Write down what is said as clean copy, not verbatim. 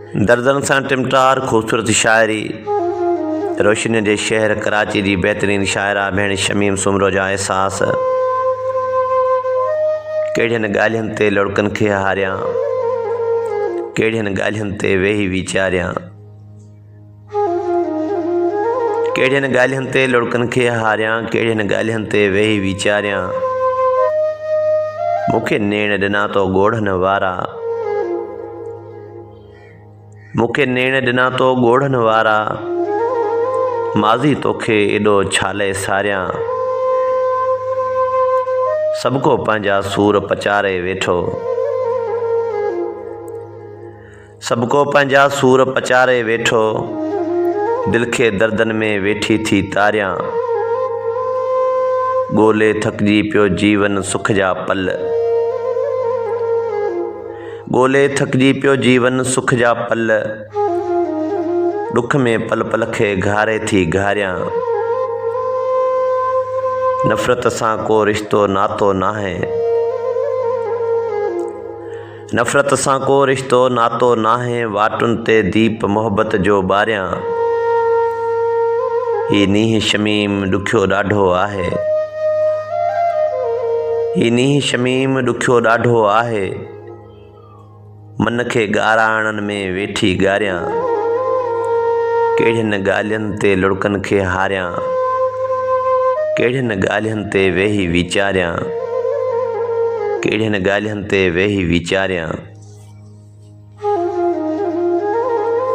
दर्दन सां टिमटार ख़ूबसूरत शाइरी रोशनी जे शहर कराची जी बहितरीन शाइरा भेण शमीम सुमरो जा एहसास। कहिड़ियुनि ॻाल्हियुनि ते लड़कनि खे हारियां, कहिड़ियुनि ॻाल्हियुनि ते वेही वीचारियां, कहिड़ियुनि ॻाल्हियुनि ते लड़कनि खे हारियां, कहिड़ियुनि ॻाल्हियुनि ते वेही वीचारियां। मूंखे नेण ॾिना तो ॻोढ़नि वारा, मूंखे नेण ॾिना तो ॻोढ़नि वारा, माज़ी तोखे एॾो छाले सारियां। सभु को पंहिंजा सूर पचारे वेठो, सभु को पंहिंजा सूर पचारे वेठो, दिलि खे दर्दनि में वेठी थी तारियां। ॻोल्हे थकिजी पियो जीवन सुख जा पल, ॻोल्हे थकिजी पियो जीवन सुख जा पल, ॾुख में पल पल खे घारे थी घारियां। नफ़रत सां को रिश्तो नातो नाहे, नफ़रत सां को रिश्तो नातो नाहे, वाटुनि ते दीप मोहब्बत जो ॿारियां। ही नींहुं शमीम ॾुखियो ॾाढो आहे, ही नींहुं शमीम ॾुखियो ॾाढो आहे, मन खे ॻाराइणनि में वेठी ॻारियां। कहिड़ियुनि ॻाल्हियुनि ते लड़कनि खे हारियां, कहिड़ियुनि ॻाल्हियुनि ते वेही वीचारियां, कहिड़ियुनि ॻाल्हियुनि ते वेही वीचारियां।